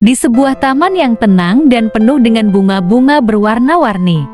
di sebuah taman yang tenang dan penuh dengan bunga-bunga berwarna-warni.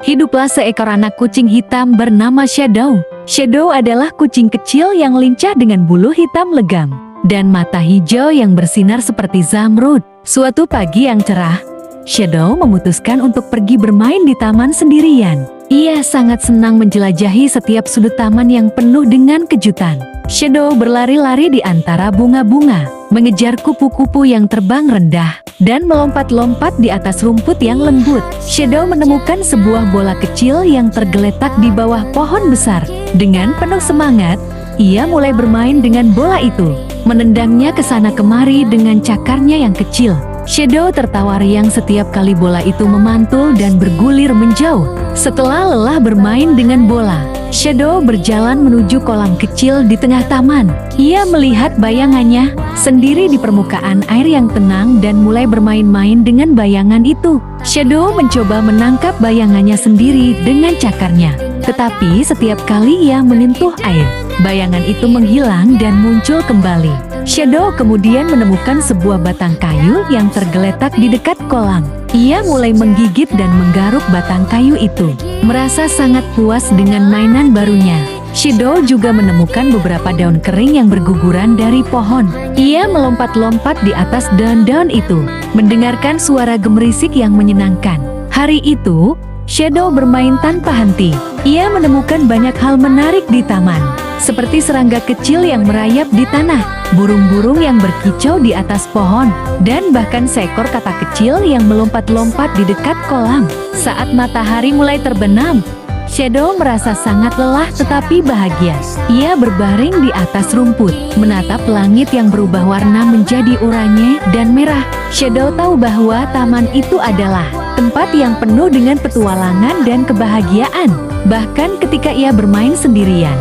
Hiduplah seekor anak kucing hitam bernama Shadow. Shadow adalah kucing kecil yang lincah dengan bulu hitam legam dan mata hijau yang bersinar seperti zamrud. Suatu pagi yang cerah, Shadow memutuskan untuk pergi bermain di taman sendirian. Ia sangat senang menjelajahi setiap sudut taman yang penuh dengan kejutan. Shadow berlari-lari di antara bunga-bunga, mengejar kupu-kupu yang terbang rendah, dan melompat-lompat di atas rumput yang lembut. Shadow menemukan sebuah bola kecil yang tergeletak di bawah pohon besar. Dengan penuh semangat, ia mulai bermain dengan bola itu, menendangnya ke sana kemari dengan cakarnya yang kecil. Shadow tertawa riang setiap kali bola itu memantul dan bergulir menjauh. Setelah lelah bermain dengan bola, Shadow berjalan menuju kolam kecil di tengah taman. Ia melihat bayangannya sendiri di permukaan air yang tenang dan mulai bermain-main dengan bayangan itu. Shadow mencoba menangkap bayangannya sendiri dengan cakarnya. Tetapi setiap kali ia menyentuh air, bayangan itu menghilang dan muncul kembali. Shadow kemudian menemukan sebuah batang kayu yang tergeletak di dekat kolam. Ia mulai menggigit dan menggaruk batang kayu itu, merasa sangat puas dengan mainan barunya. Shadow juga menemukan beberapa daun kering yang berguguran dari pohon. Ia melompat-lompat di atas daun-daun itu, mendengarkan suara gemerisik yang menyenangkan. Hari itu, Shadow bermain tanpa henti. Ia menemukan banyak hal menarik di taman, seperti serangga kecil yang merayap di tanah, burung-burung yang berkicau di atas pohon, dan bahkan seekor katak kecil yang melompat-lompat di dekat kolam. Saat matahari mulai terbenam, Shadow merasa sangat lelah tetapi bahagia. Ia berbaring di atas rumput, menatap langit yang berubah warna menjadi oranye dan merah. Shadow tahu bahwa taman itu adalah tempat yang penuh dengan petualangan dan kebahagiaan, bahkan ketika ia bermain sendirian.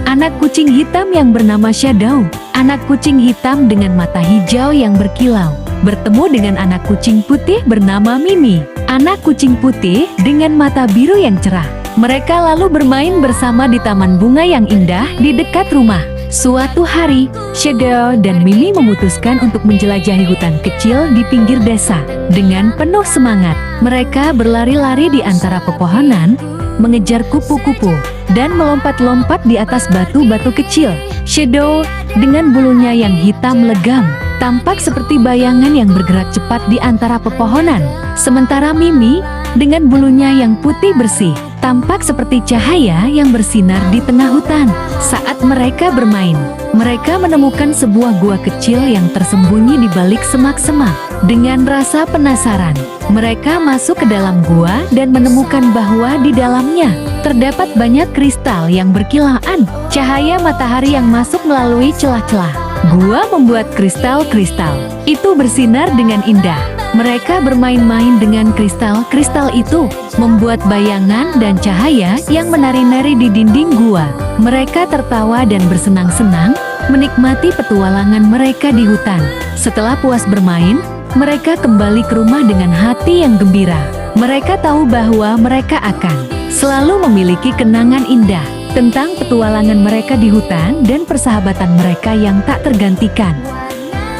Anak kucing hitam yang bernama Shadow, anak kucing hitam dengan mata hijau yang berkilau, bertemu dengan anak kucing putih bernama Mimi, anak kucing putih dengan mata biru yang cerah. Mereka lalu bermain bersama di taman bunga yang indah di dekat rumah. Suatu hari, Shadow dan Mimi memutuskan untuk menjelajahi hutan kecil di pinggir desa. Dengan penuh semangat, mereka berlari-lari di antara pepohonan, mengejar kupu-kupu, dan melompat-lompat di atas batu-batu kecil. Shadow dengan bulunya yang hitam legam, tampak seperti bayangan yang bergerak cepat di antara pepohonan. Sementara Mimi dengan bulunya yang putih bersih, tampak seperti cahaya yang bersinar di tengah hutan. Saat mereka bermain, mereka menemukan sebuah gua kecil yang tersembunyi di balik semak-semak. Dengan rasa penasaran, mereka masuk ke dalam gua dan menemukan bahwa di dalamnya terdapat banyak kristal yang berkilaan. Cahaya matahari yang masuk melalui celah-celah gua membuat kristal-kristal itu bersinar dengan indah. Mereka bermain-main dengan kristal-kristal itu, membuat bayangan dan cahaya yang menari-nari di dinding gua. Mereka tertawa dan bersenang-senang, menikmati petualangan mereka di hutan. Setelah puas bermain, mereka kembali ke rumah dengan hati yang gembira. Mereka tahu bahwa mereka akan selalu memiliki kenangan indah tentang petualangan mereka di hutan dan persahabatan mereka yang tak tergantikan.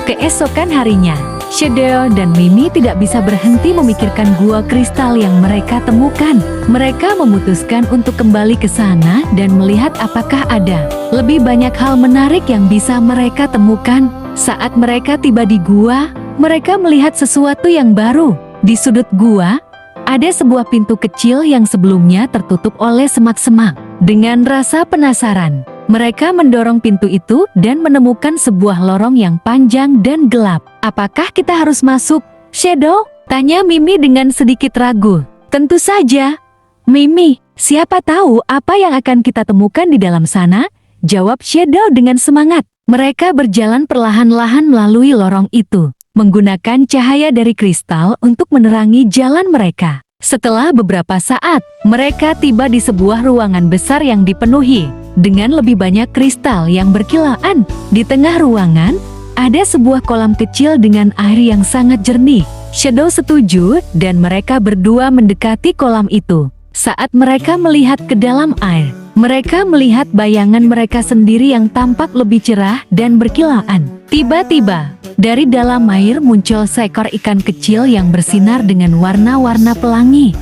Keesokan harinya, Shadow dan Mimi tidak bisa berhenti memikirkan gua kristal yang mereka temukan. Mereka memutuskan untuk kembali ke sana dan melihat apakah ada lebih banyak hal menarik yang bisa mereka temukan. Saat mereka tiba di gua, mereka melihat sesuatu yang baru. Di sudut gua, ada sebuah pintu kecil yang sebelumnya tertutup oleh semak-semak. Dengan rasa penasaran, mereka mendorong pintu itu dan menemukan sebuah lorong yang panjang dan gelap. "Apakah kita harus masuk, Shadow?" tanya Mimi dengan sedikit ragu. "Tentu saja, Mimi. Siapa tahu apa yang akan kita temukan di dalam sana?" jawab Shadow dengan semangat. Mereka berjalan perlahan-lahan melalui lorong itu, menggunakan cahaya dari kristal untuk menerangi jalan mereka. Setelah beberapa saat, mereka tiba di sebuah ruangan besar yang dipenuhi dengan lebih banyak kristal yang berkilaan. Di tengah ruangan, ada sebuah kolam kecil dengan air yang sangat jernih. Shadow setuju dan mereka berdua mendekati kolam itu. Saat mereka melihat ke dalam air, mereka melihat bayangan mereka sendiri yang tampak lebih cerah dan berkilaan. Tiba-tiba, dari dalam air muncul seekor ikan kecil yang bersinar dengan warna-warna pelangi.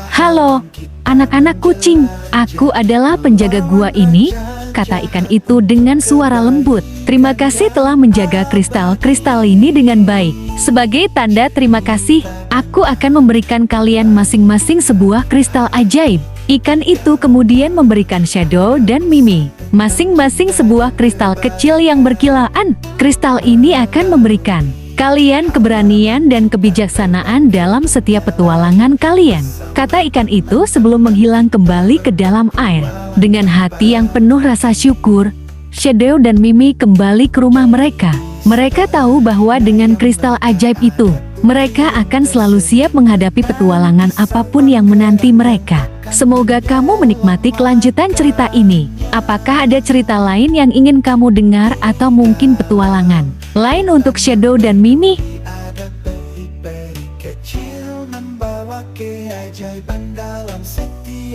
"Halo, anak-anak kucing, aku adalah penjaga gua ini," kata ikan itu dengan suara lembut. "Terima kasih telah menjaga kristal-kristal ini dengan baik. Sebagai tanda terima kasih, aku akan memberikan kalian masing-masing sebuah kristal ajaib." Ikan itu kemudian memberikan Shadow dan Mimi masing-masing sebuah kristal kecil yang berkilaan. "Kristal ini akan memberikan kalian keberanian dan kebijaksanaan dalam setiap petualangan kalian," kata ikan itu sebelum menghilang kembali ke dalam air. Dengan hati yang penuh rasa syukur, Shadow dan Mimi kembali ke rumah mereka. Mereka tahu bahwa dengan kristal ajaib itu, mereka akan selalu siap menghadapi petualangan apapun yang menanti mereka. Semoga kamu menikmati kelanjutan cerita ini. Apakah ada cerita lain yang ingin kamu dengar atau mungkin petualangan lain untuk Shadow dan Mimi? Ada bayi kecil membawa keajaiban dalam setiap